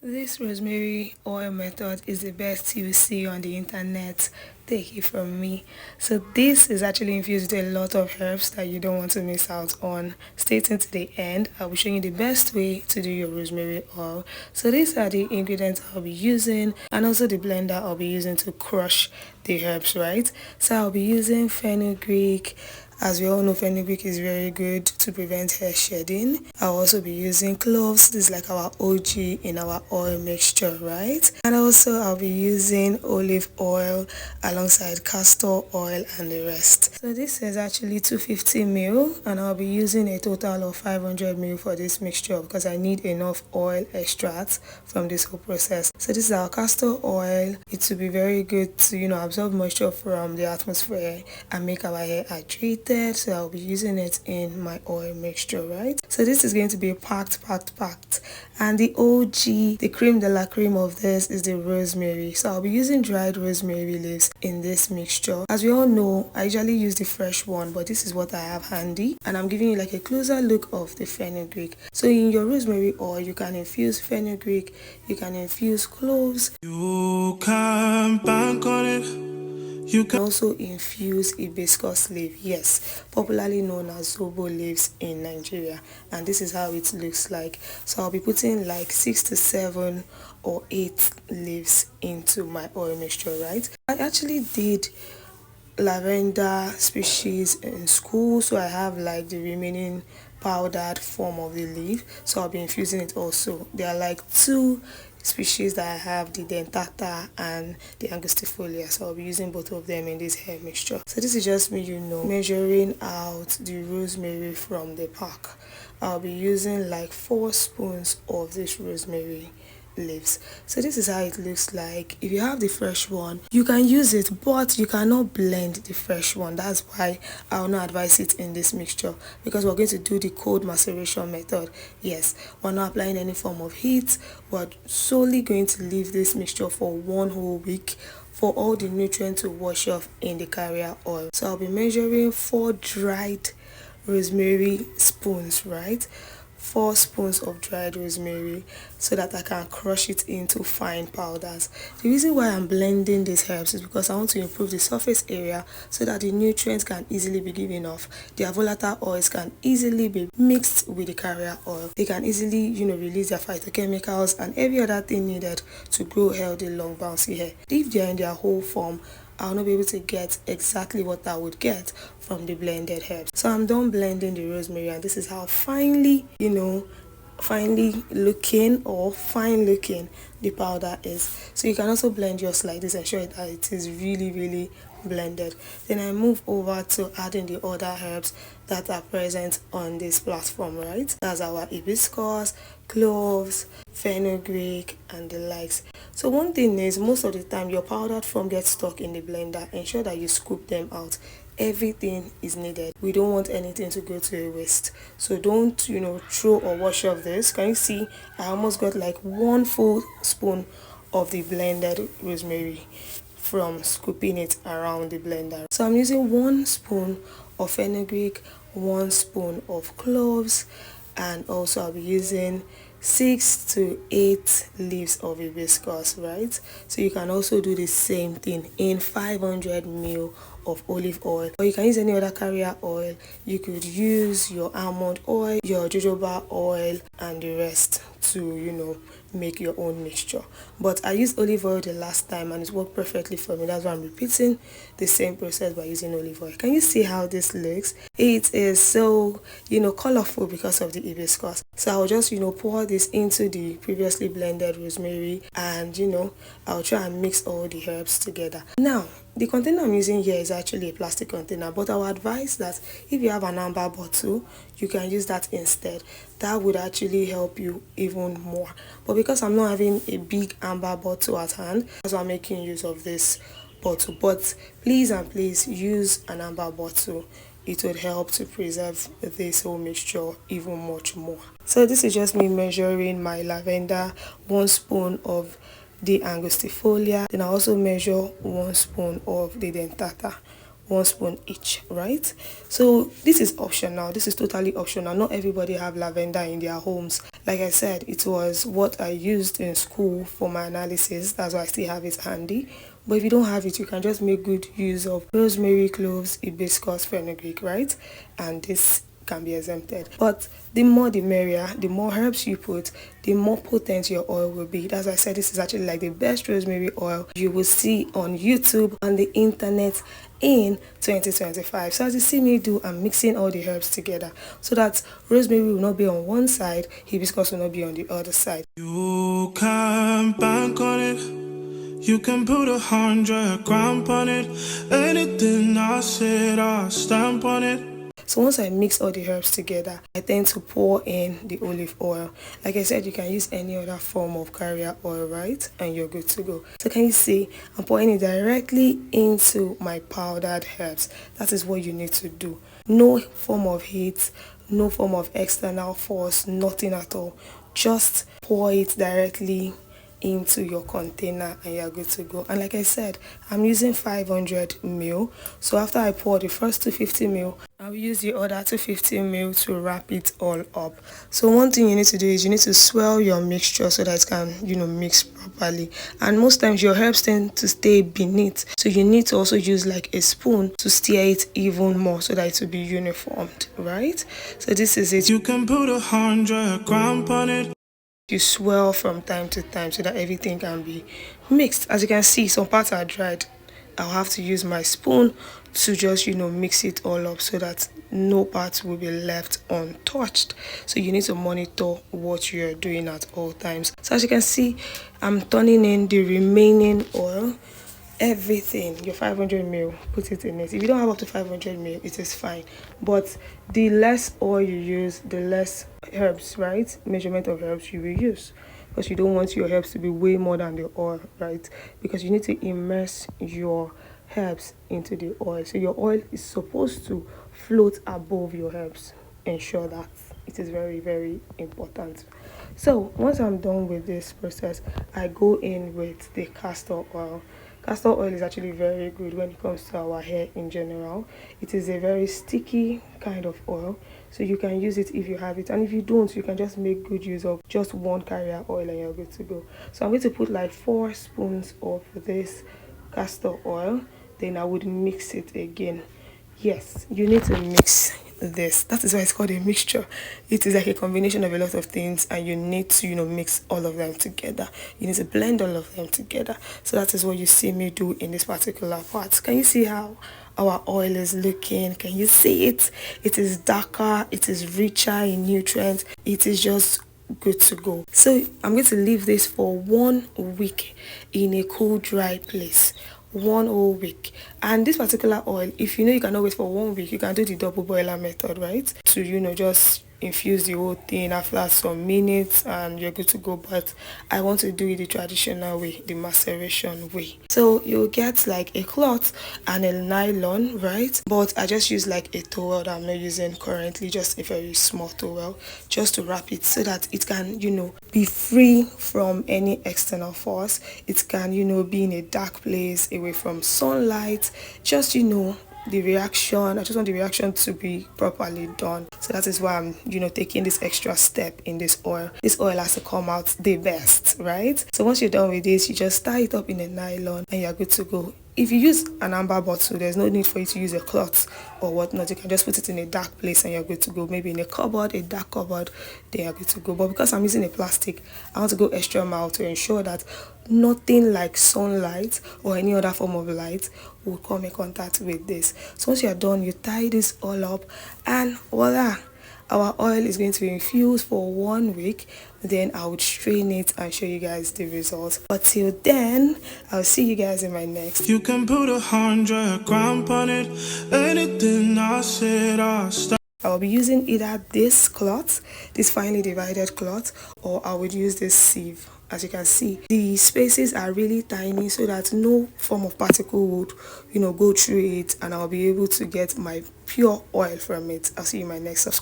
This rosemary oil method is the best you see on the internet. Take it from me. So this is actually infused with a lot of herbs that you don't want to miss out on. Stay tuned to the end. I'll be showing you the best way to do your rosemary oil. So these are the ingredients I'll be using and also the blender I'll be using to crush the herbs, right? So I'll be using fenugreek. As we all know, fenugreek is very good to prevent hair shedding. I'll also be using cloves. This is like our OG in our oil mixture, right? And also I'll be using olive oil alongside castor oil and the rest. So this is actually 250 ml and I'll be using a total of 500 ml for this mixture because I need enough oil extracts from this whole process. So this is our castor oil. It will be very good to absorb moisture from the atmosphere and make our hair hydrated. So I'll be using it in my oil mixture, right? So this is going to be packed. And the OG, the creme de la creme of this is the rosemary. So I'll be using dried rosemary leaves in this mixture. As we all know, I usually use the fresh one, but this is what I have handy. And I'm giving you like a closer look of the fenugreek. So in your rosemary oil, you can infuse fenugreek, you can infuse cloves. You can bank on it. You can also infuse hibiscus leaf, yes, popularly known as zobo leaves in Nigeria, and this is how it looks like. So I'll be putting like 6 to 7 or 8 leaves into my oil mixture, right? I actually did lavender species in school, so I have like the remaining powdered form of the leaf, so I'll be infusing it also. There are like 2 species that I have, the dentata and the angustifolia, so I'll be using both of them in this hair mixture. So this is just me measuring out the rosemary from the pack. I'll be using like 4 spoons of this rosemary leaves. So this is how it looks like. If you have the fresh one, you can use it, but you cannot blend the fresh one. That's why I will not advise it in this mixture, because we're going to do the cold maceration method. Yes, we're not applying any form of heat. We're solely going to leave this mixture for 1 whole week for all the nutrients to wash off in the carrier oil. So I'll be measuring 4 dried rosemary spoons, right? 4 spoons of dried rosemary so that I can crush it into fine powders. The reason why I'm blending these herbs is because I want to improve the surface area so that the nutrients can easily be given off. Their volatile oils can easily be mixed with the carrier oil. They can easily, release their phytochemicals and every other thing needed to grow healthy, long, bouncy hair. If they are in their whole form, I'll not be able to get exactly what I would get from the blended herbs. So I'm done blending the rosemary, and this is how finely looking or fine looking the powder is. So you can also blend yours like this, ensure that it is really blended. Then I move over to adding the other herbs that are present on this platform, right? That's our hibiscus, cloves, fenugreek and the likes. So one thing is, most of the time your powdered form gets stuck in the blender. Ensure that you scoop them out. Everything is needed. We don't want anything to go to a waste, so don't throw or wash off this. Can you see I almost got like 1 full spoon of the blended rosemary from scooping it around the blender. So I'm using 1 spoon of fenugreek, 1 spoon of cloves, and also I'll be using 6 to 8 leaves of hibiscus, right? So you can also do the same thing in 500 ml of olive oil, or you can use any other carrier oil. You could use your almond oil, your jojoba oil and the rest to make your own mixture. But I used olive oil the last time and it worked perfectly for me. That's why I'm repeating the same process by using olive oil. Can you see how this looks? It is so colorful because of the hibiscus. So I'll just pour this into the previously blended rosemary, and I'll try and mix all the herbs together. Now the container I'm using here is actually a plastic container, but I would advise that if you have an amber bottle, you can use that instead. That would actually help you even more. But because I'm not having a big amber bottle at hand, that's why I'm making use of this bottle. But please use an amber bottle. It would help to preserve this whole mixture even much more. So this is just me measuring my lavender, 1 spoon of the angustifolia. Then I also measure 1 spoon of the dentata, 1 spoon each, right? So this is optional. This is totally optional. Not everybody have lavender in their homes. Like I said, it was what I used in school for my analysis. That's why I still have it handy. But if you don't have it, you can just make good use of rosemary, cloves, hibiscus, fenugreek, right? And this can be exempted. But the more the merrier, the more herbs you put, the more potent your oil will be. That's why I said this is actually like the best rosemary oil you will see on YouTube, on the internet in 2025. So as you see me do, I'm mixing all the herbs together so that rosemary will not be on one side, hibiscus will not be on the other side. You can bank on it. You can put 100 grand on it. Anything I said, I'll stamp on it. So once I mix all the herbs together, I tend to pour in the olive oil. Like I said, you can use any other form of carrier oil, right? And you're good to go. So can you see, I'm pouring it directly into my powdered herbs. That is what you need to do. No form of heat, no form of external force, nothing at all. Just pour it directly into your container and you're good to go. And like I said, I'm using 500 ml. So after I pour the first 250 ml, I'll use the other 250 ml to wrap it all up. So one thing you need to do is you need to swirl your mixture so that it can, mix properly. And most times your herbs tend to stay beneath. So you need to also use like a spoon to stir it even more so that it will be uniformed, right? So this is it. You can put 100 grand on it. You swirl from time to time so that everything can be mixed. As you can see, some parts are dried. I'll have to use my spoon to just mix it all up so that no part will be left untouched. So you need to monitor what you're doing at all times. So as you can see, I'm turning in the remaining oil. Everything, your 500 ml, put it in it. If you don't have up to 500 ml, it is fine. But the less oil you use, the less herbs, right? Measurement of herbs you will use. Because you don't want your herbs to be way more than the oil, right? Because you need to immerse your herbs into the oil. So your oil is supposed to float above your herbs. Ensure that. It is very, very important. So once I'm done with this process, I go in with the castor oil. Castor oil is actually very good when it comes to our hair in general. It is a very sticky kind of oil, so you can use it if you have it, and if you don't, you can just make good use of just one carrier oil and you're good to go. So I'm going to put like 4 spoons of this castor oil, then I would mix it again. Yes, you need to mix this. That is why it's called a mixture. It is like a combination of a lot of things, and you need to mix all of them together. You need to blend all of them together. So that is what you see me do in this particular part. Can you see how our oil is looking? Can you see it? It is darker, it is richer in nutrients, it is just good to go. So I'm going to leave this for 1 week in a cool, dry place. 1 whole week. And this particular oil, if you cannot wait for 1 week, you can do the double boiler method, right? To just infuse the whole thing after some minutes and you're good to go. But I want to do it the traditional way, the maceration way. So you'll get like a cloth and a nylon, right? But I just use like a towel that I'm not using currently, just a very small towel, just to wrap it so that it can be free from any external force. It can be in a dark place, away from sunlight, just the reaction. I just want the reaction to be properly done. So that is why I'm taking this extra step in this oil. This oil has to come out the best, right? So once you're done with this, you just tie it up in a nylon and you're good to go. If you use an amber bottle, there's no need for you to use a cloth or whatnot. You can just put it in a dark place and you're good to go. Maybe in a cupboard, a dark cupboard, then you're good to go. But because I'm using a plastic, I want to go extra mile to ensure that nothing like sunlight or any other form of light will come in contact with this. So once you're done, you tie this all up and voila, our oil is going to be infused for 1 week. Then I would strain it and show you guys the results. But till then, I'll see you guys in my next. You can put 100 grand on it. Anything I said, I'll stop. I will be using either this cloth, this finely divided cloth, or I would use this sieve. As you can see, the spaces are really tiny so that no form of particle would go through it, and I'll be able to get my pure oil from it. I'll see you in my next subscribe.